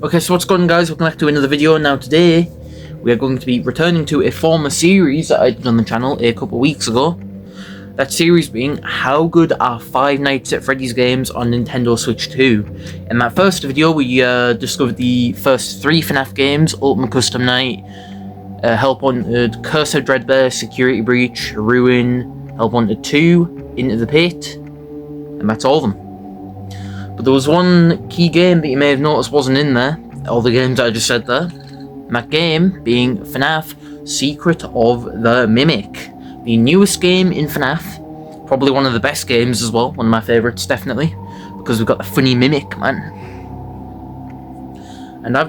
Okay, so what's going on, guys? Welcome back to another video. Now today we are going to be returning to a former series that I did on the channel a couple of weeks ago. That series being how good are Five Nights at Freddy's games on Nintendo Switch 2. In that first video we discovered the first 3 FNAF games: Ultimate Custom Night, Help Wanted, Curse of Dreadbear, Security Breach, Ruin, Help Wanted 2, Into the Pit, and that's all of them. But there was one key game that you may have noticed wasn't in there, all the games I just said there, and that game being FNAF Secret of the Mimic. The newest game in FNAF, probably one of the best games as well, one of my favourites definitely, because we've got the funny Mimic, man. And I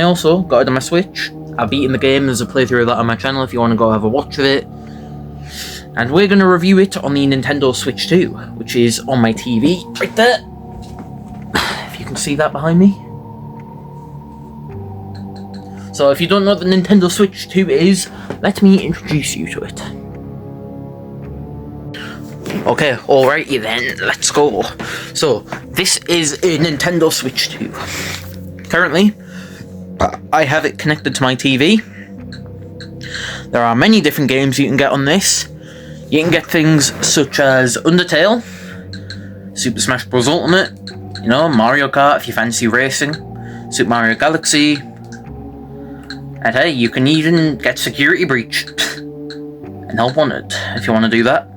also got it on my Switch. I've beaten the game, there's a playthrough of that on my channel if you want to go have a watch of it. And we're going to review it on the Nintendo Switch 2, which is on my TV, right there. You can see that behind me. So if you don't know what the Nintendo Switch 2 is, let me introduce you to it. Okay, alrighty then, let's go. So, this is a Nintendo Switch 2. Currently, I have it connected to my TV. There are many different games you can get on this. You can get things such as Undertale, Super Smash Bros. Ultimate, you know, Mario Kart if you fancy racing, Super Mario Galaxy, and hey, you can even get Security Breach and Help Wanted if you want to do that.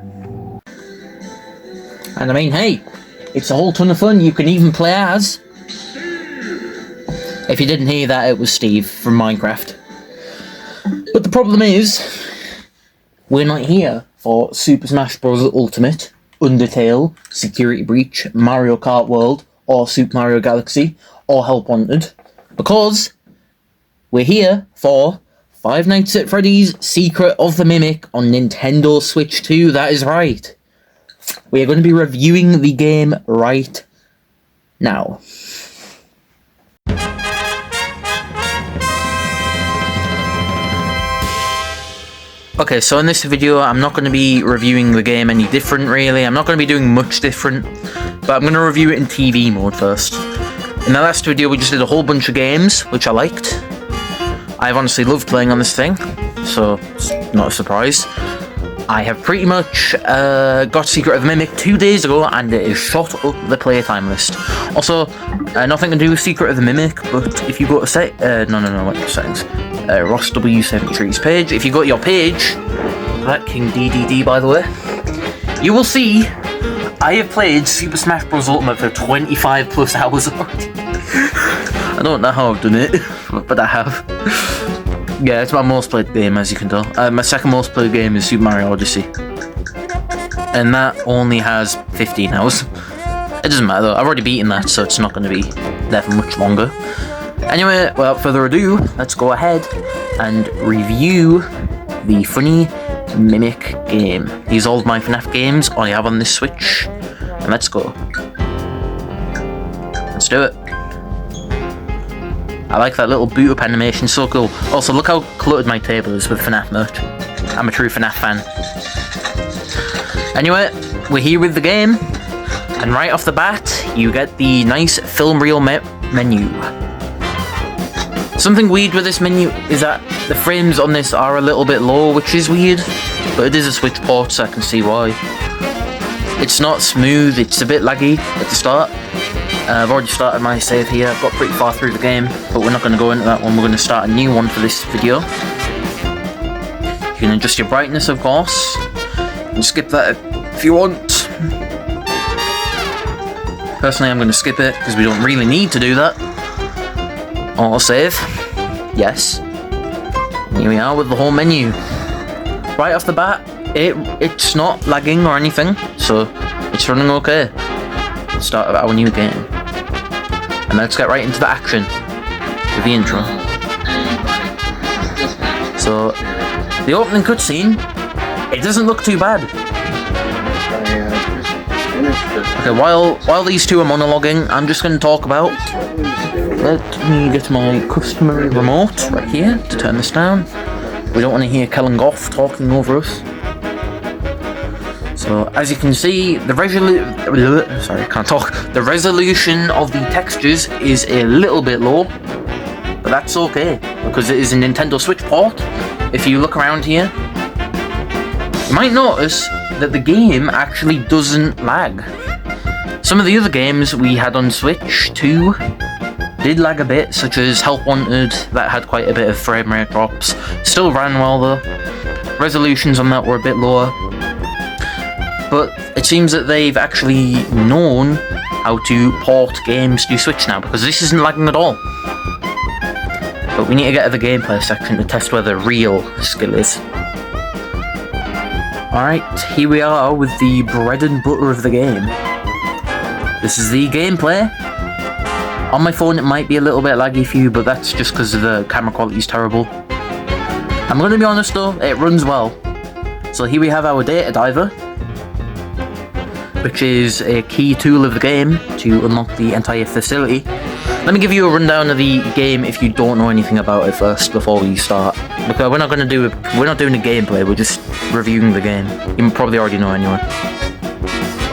And I mean, hey, it's a whole ton of fun. You can even play as... If you didn't hear that, it was Steve from Minecraft. But the problem is, we're not here for Super Smash Bros. Ultimate, Undertale, Security Breach, Mario Kart World, or Super Mario Galaxy, or Help Wanted, because we're here for Five Nights at Freddy's Secret of the Mimic on Nintendo Switch 2, that is right. We are going to be reviewing the game right now. Okay, so in this video I'm not going to be reviewing the game any different really. I'm not going to be doing much different, but I'm going to review it in TV mode first. In the last video we just did a whole bunch of games, which I liked. I've honestly loved playing on this thing, so it's not a surprise. I have pretty much got Secret of the Mimic 2 days ago, and it is shot up the playtime list. Also, nothing to do with Secret of the Mimic, but if you go to settings, Ross W73's page, if you go to your page, that King DDD by the way, you will see I have played Super Smash Bros. Ultimate for 25 plus hours already. I don't know how I've done it, but I have. Yeah, it's my most played game, as you can tell. My second most played game is Super Mario Odyssey, and that only has 15 hours. It doesn't matter though, I've already beaten that, so it's not going to be there for much longer. Anyway, without further ado, let's go ahead and review the funny Mimic game. These are all my FNAF games I have on this Switch, and let's go. Let's do it. I like that little boot up animation, so cool. Also, look how cluttered my table is with FNAF merch. I'm a true FNAF fan. Anyway, we're here with the game, and right off the bat, you get the nice film reel menu. Something weird with this menu is that the frames on this are a little bit low, which is weird, but it is a Switch port, so I can see why. It's not smooth, it's a bit laggy at the start. I've already started my save here. I've got pretty far through the game, but we're not going to go into that one. We're going to start a new one for this video. You can adjust your brightness, of course. You can skip that if you want. Personally, I'm going to skip it because we don't really need to do that. Auto save. Yes. Here we are with the whole menu. Right off the bat, it's not lagging or anything, so it's running okay. Start of our new game. And let's get right into the action with the intro. So, the opening cutscene, it doesn't look too bad. Okay, while these two are monologuing, I'm just going to talk about... Let me get my customary remote right here to turn this down. We don't want to hear Kellen Goff talking over us. So as you can see, the resolution of the textures is a little bit low. that's okay, because it is a Nintendo Switch port. If you look around here, you might notice that the game actually doesn't lag. Some of the other games we had on Switch 2 did lag a bit, such as Help Wanted, that had quite a bit of frame rate drops. Still ran well though. Resolutions on that were a bit lower. But it seems that they've actually known how to port games to Switch now, because this isn't lagging at all. But we need to get to the gameplay section to test where the real skill is. Alright, here we are with the bread and butter of the game. This is the gameplay. On my phone it might be a little bit laggy for you, but that's just because the camera quality is terrible. I'm going to be honest though, it runs well. So here we have our data diver, which is a key tool of the game to unlock the entire facility. Let me give you a rundown of the game if you don't know anything about it first before we start. Because we're not doing a gameplay, we're just reviewing the game. You probably already know anyway.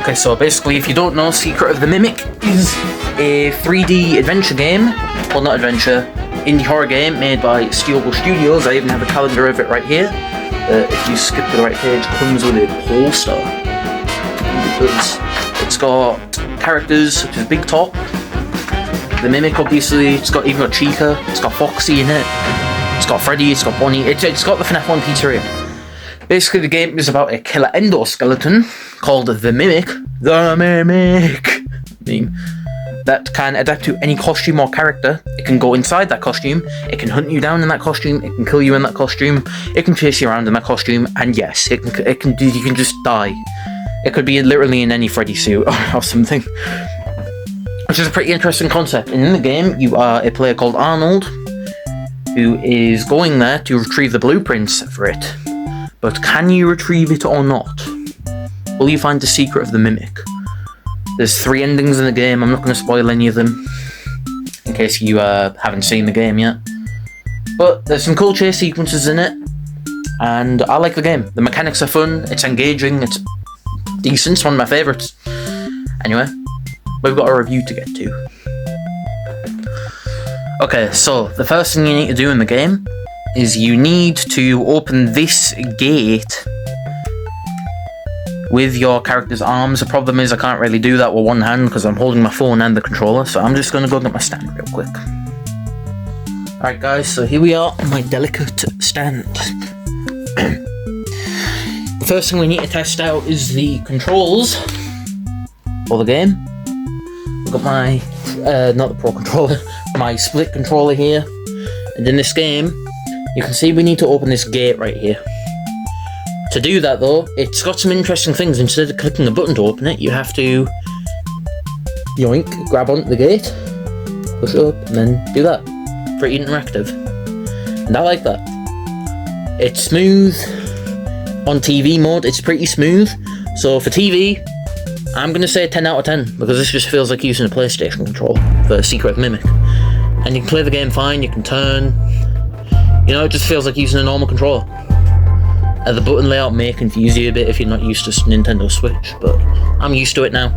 Okay, so basically, if you don't know, Secret of the Mimic is a 3D adventure game. Well, not adventure, indie horror game made by Steelbook Studios. I even have a calendar of it right here. If you skip to the right page, it comes with a poster. It's got characters such as Big Top, the Mimic obviously, it's even got Chica, it's got Foxy in it, it's got Freddy, it's got Bonnie, it's got the FNAF 1 pizzeria. Basically the game is about a killer endoskeleton called the Mimic. The Mimic! That can adapt to any costume or character. It can go inside that costume, it can hunt you down in that costume, it can kill you in that costume, it can chase you around in that costume, and yes, you can just die. It could be literally in any Freddy suit or something. Which is a pretty interesting concept. And in the game, you are a player called Arnold, who is going there to retrieve the blueprints for it. But can you retrieve it or not? Will you find the secret of the Mimic? There's 3 endings in the game, I'm not going to spoil any of them, in case you haven't seen the game yet. But there's some cool chase sequences in it, and I like the game. The mechanics are fun, it's engaging, it's decent, it's one of my favourites. Anyway, we've got a review to get to. Okay, so the first thing you need to do in the game is you need to open this gate with your character's arms. The problem is I can't really do that with one hand because I'm holding my phone and the controller, so I'm just going to go get my stand real quick. Alright guys, so here we are on my delicate stand. The first thing we need to test out is the controls for the game. I've got my, not the Pro Controller, my split controller here. And in this game, you can see we need to open this gate right here. To do that though, it's got some interesting things. Instead of clicking a button to open it, you have to yoink, grab onto the gate, push it up, and then do that. Pretty interactive. And I like that. It's smooth. On TV mode, it's pretty smooth. So for TV, I'm going to say 10 out of 10, because this just feels like using a PlayStation control for Secret of Mimic. And you can play the game fine, you can turn. You know, it just feels like using a normal controller. The button layout may confuse you a bit if you're not used to Nintendo Switch, but I'm used to it now.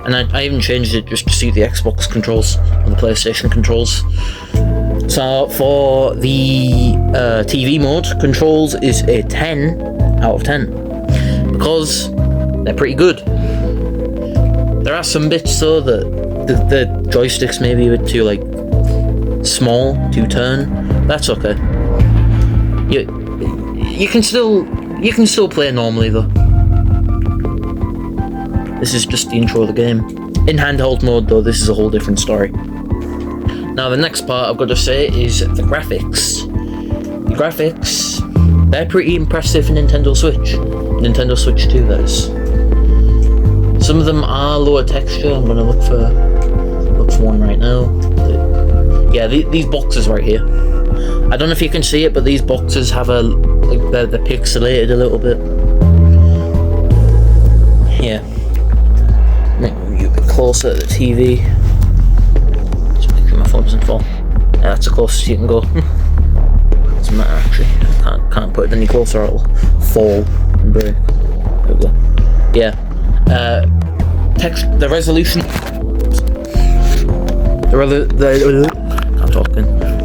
And I even changed it just to suit the Xbox controls and the PlayStation controls. So for the TV mode, controls is a 10 out of 10, because they're pretty good. There are some bits though that the joysticks may be a bit too like small to turn. That's okay. You can still play normally though. This is just the intro of the game. In handheld mode though, this is a whole different story. Now the next part I've got to say is the graphics. The graphics, they're pretty impressive for Nintendo Switch. Nintendo Switch 2 that is. Some of them are lower texture. I'm gonna look for one right now. Yeah, these boxes right here. I don't know if you can see it, but these boxes have they're pixelated a little bit. Yeah. Maybe you a bit closer to the TV. Just make sure my phone doesn't fall. Yeah, that's the closest you can go. Doesn't matter actually. Can't put it any closer or it'll fall and break. There we go. Yeah. The resolution.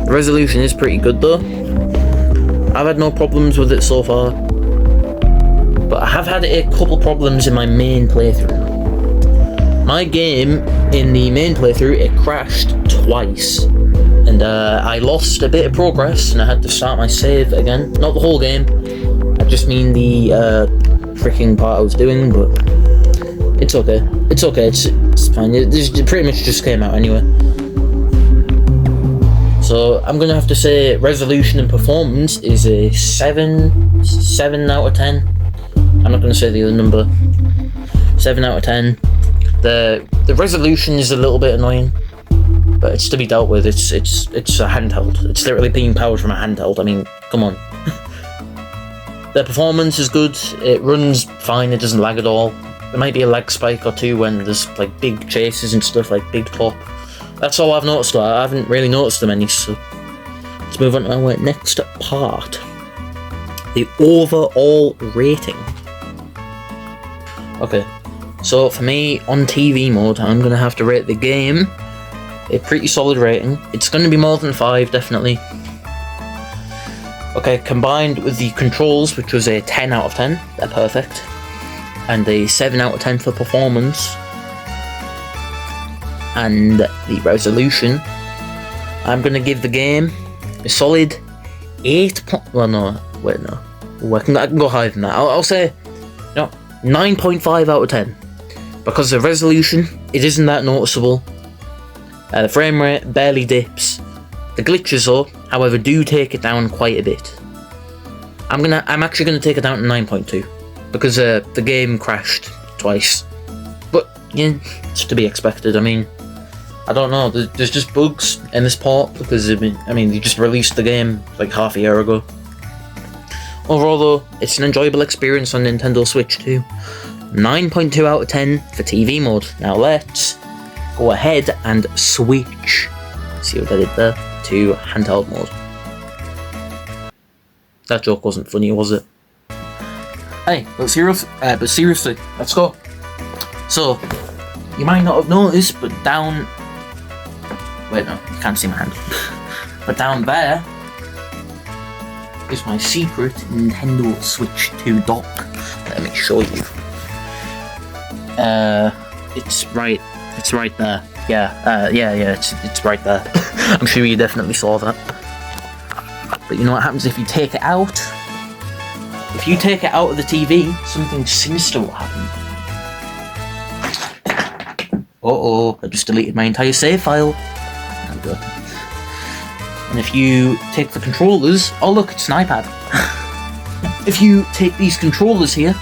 The resolution is pretty good though. I've had no problems with it so far. But I have had a couple problems in my main playthrough. My game, in the main playthrough, it crashed twice. And I lost a bit of progress and I had to start my save again. Not the whole game. I just mean the freaking part I was doing, but it's okay. It's okay, it's fine. It pretty much just came out anyway. So I'm gonna have to say resolution and performance is a 7 out of 10. I'm not gonna say the other number. 7 out of 10. The resolution is a little bit annoying, but it's to be dealt with. It's a handheld. It's literally being powered from a handheld. I mean, come on. The performance is good. It runs fine. It doesn't lag at all. There might be a lag spike or two when there's like big chases and stuff, like big top. That's all I've noticed. I haven't really noticed them any. So let's move on to our next part. The overall rating. Okay. So for me, on TV mode, I'm going to have to rate the game a pretty solid rating. It's going to be more than 5, definitely. Okay, combined with the controls, which was a 10 out of 10, they're perfect. And a 7 out of 10 for performance. And the resolution, I'm going to give the game a solid 8 well, no, wait, no. I can go higher than that. I'll say, 9.5 out of 10. Because the resolution, it isn't that noticeable. The frame rate barely dips. The glitches though, however, do take it down quite a bit. I'm actually gonna take it down to 9.2 because the game crashed twice. But yeah, it's to be expected. I mean, I don't know. There's just bugs in this port because I mean they just released the game like half a year ago. Overall though, it's an enjoyable experience on Nintendo Switch too. 9.2 out of 10 for TV mode. Now let's go ahead and switch, see what I did there, to handheld mode. That joke wasn't funny, was it? Hey, but seriously, let's go. So, you might not have noticed, but down... Wait, no, you can't see my hand. But down there is my secret Nintendo Switch 2 dock. Let me show you. It's right there. Yeah, it's right there. I'm sure you definitely saw that. But you know what happens if you take it out? If you take it out of the TV, something sinister will happen. Uh-oh, I just deleted my entire save file. There we go. And if you take the controllers, oh look, it's an iPad. If you take these controllers here,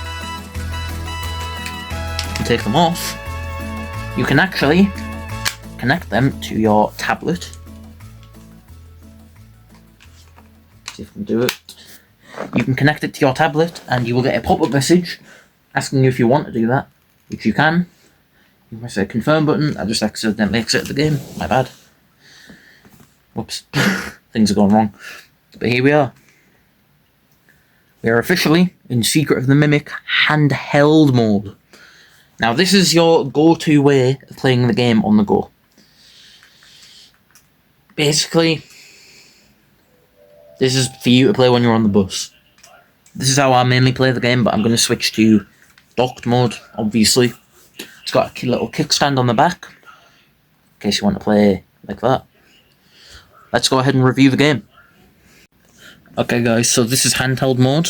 take them off, you can actually connect them to your tablet. See if I can do it. You can connect it to your tablet and you will get a pop-up message asking you if you want to do that, which you can. You press a confirm button. I just accidentally exited the game, my bad. Whoops, things have gone wrong. But here we are. We are officially in Secret of the Mimic handheld mode. Now this is your go-to way of playing the game on the go. Basically, this is for you to play when you're on the bus. This is how I mainly play the game, but I'm going to switch to docked mode, obviously. It's got a little kickstand on the back, in case you want to play like that. Let's go ahead and review the game. Okay guys, so this is handheld mode.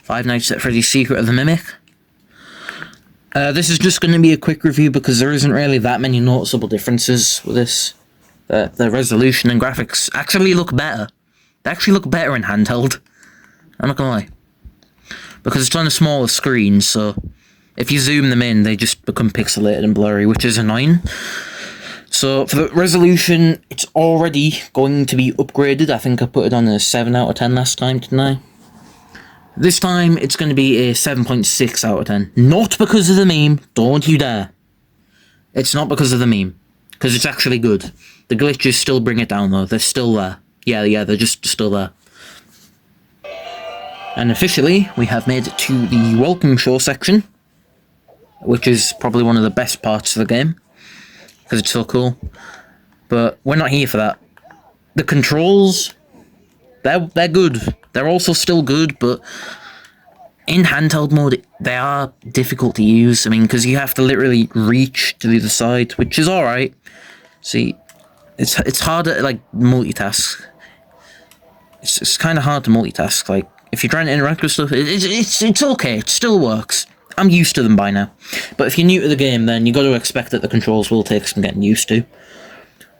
Five Nights at Freddy's Secret of the Mimic. This is just going to be a quick review because there isn't really that many noticeable differences with this. The resolution and graphics actually look better. They actually look better in handheld. I'm not gonna lie. Because it's on a smaller screen, so if you zoom them in, they just become pixelated and blurry, which is annoying. So for the resolution, it's already going to be upgraded. I think I put it on a 7 out of 10 last time, didn't I? This time, it's going to be a 7.6 out of 10. Not because of the meme, don't you dare. It's not because of the meme, because it's actually good. The glitches still bring it down though, they're still there. Yeah, they're just still there. And officially, we have made it to the welcome show section, which is probably one of the best parts of the game, because it's so cool. But we're not here for that. the controls, they're good. They're also still good, but in handheld mode, they are difficult to use. I mean, because you have to literally reach to the other side, which is alright. See, it's harder to, like, multitask. It's kind of hard to multitask. Like, if you're trying to interact with stuff, it's okay. It still works. I'm used to them by now. But if you're new to the game, then you got to expect that the controls will take some getting used to.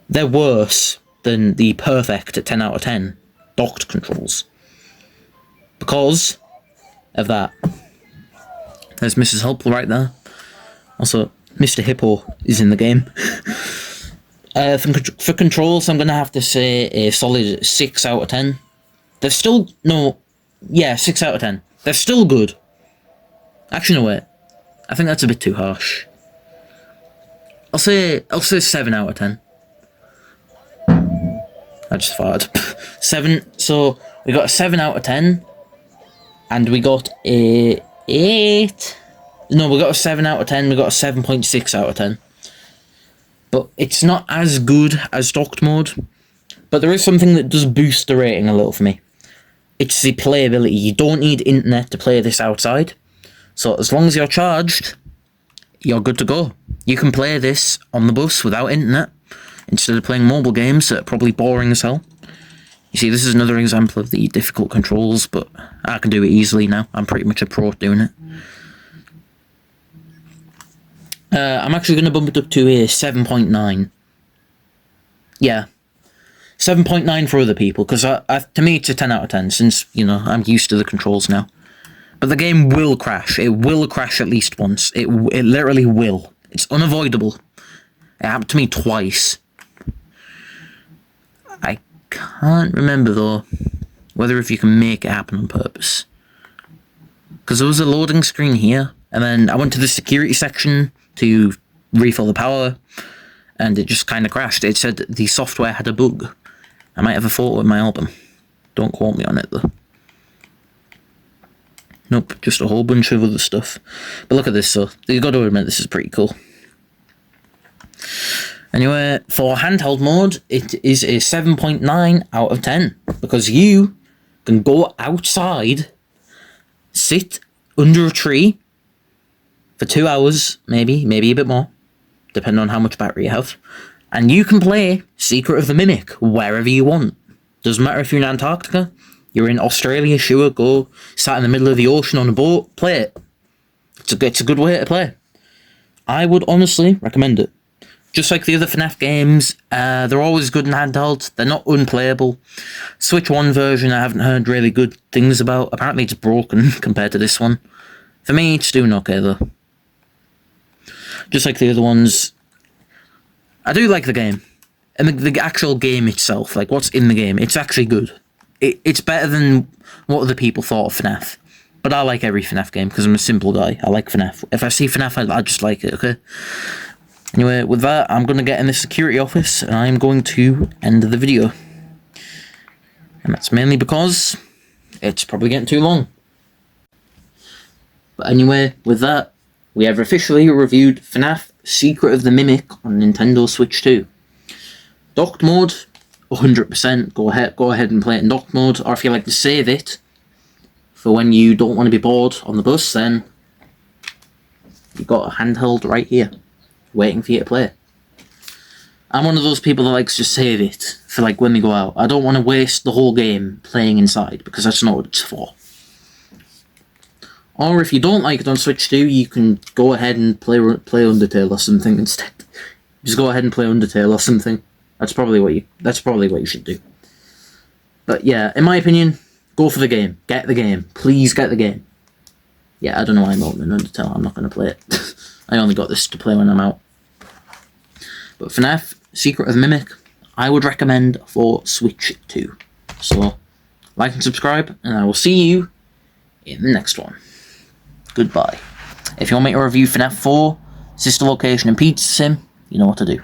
They're worse than the perfect 10 out of 10 docked controls. Because of that. There's Mrs. Helpful right there. Also, Mr. Hippo is in the game. For controls, I'm going to have to say a solid 6 out of 10. They're still... No. Yeah, 6 out of 10. They're still good. Actually, no, wait. I think that's a bit too harsh. I'll say 7 out of 10. I just farted. 7. So, we got a 7 out of 10. And we got a 8. No, we got a 7 out of 10. We got a 7.6 out of 10. But it's not as good as docked mode. But there is something that does boost the rating a little for me. It's the playability. You don't need internet to play this outside. So as long as you're charged, you're good to go. You can play this on the bus without internet, instead of playing mobile games that are probably boring as hell. You see, this is another example of the difficult controls, but I can do it easily now. I'm pretty much a pro at doing it. I'm actually going to bump it up to a 7.9. Yeah. 7.9 for other people, because to me it's a 10 out of 10, since, you know, I'm used to the controls now. But the game will crash. It will crash at least once. It literally will. It's unavoidable. It happened to me twice. I can't remember, though, whether if you can make it happen on purpose. Because there was a loading screen here, and then I went to the security section to refill the power, and it just kind of crashed. It said the software had a bug. I might have a photo in my album. Don't quote me on it, though. Nope, just a whole bunch of other stuff. But look at this, so you got to admit this is pretty cool. Anyway, for handheld mode, it is a 7.9 out of 10. Because you can go outside, sit under a tree for 2 hours, maybe a bit more, depending on how much battery you have. And you can play Secret of the Mimic wherever you want. Doesn't matter if you're in Antarctica, you're in Australia, sure, go sat in the middle of the ocean on a boat, play it. It's a good way to play. I would honestly recommend it. Just like the other FNAF games, they're always good in handheld. They're not unplayable. Switch 1 version I haven't heard really good things about. Apparently it's broken compared to this one. For me, it's doing okay though. Just like the other ones, I do like the game. And the actual game itself, like what's in the game, it's actually good. It's better than what other people thought of FNAF. But I like every FNAF game because I'm a simple guy. I like FNAF. If I see FNAF, I just like it, okay? Anyway, with that, I'm going to get in the security office and I'm going to end the video. And that's mainly because it's probably getting too long. But anyway, with that, we have officially reviewed FNAF Secret of the Mimic on Nintendo Switch 2. Docked mode, 100%. Go ahead and play it in docked mode. Or if you like to save it for when you don't want to be bored on the bus, then you've got a handheld right here, waiting for you to play. I'm one of those people that likes to save it for like when they go out. I don't want to waste the whole game playing inside, because that's not what it's for. Or if you don't like it on Switch 2, you can go ahead and play Undertale or something instead. Just go ahead and play Undertale or something. That's probably what you should do. But yeah, in my opinion, go for the game. Get the game. Please get the game. Yeah, I don't know why I'm opening Undertale. I'm not going to play it. I only got this to play when I'm out. But FNAF Secret of the Mimic, I would recommend for Switch 2. So, like and subscribe, and I will see you in the next one. Goodbye. If you want me to review FNAF 4, Sister Location and Pizza Sim, you know what to do.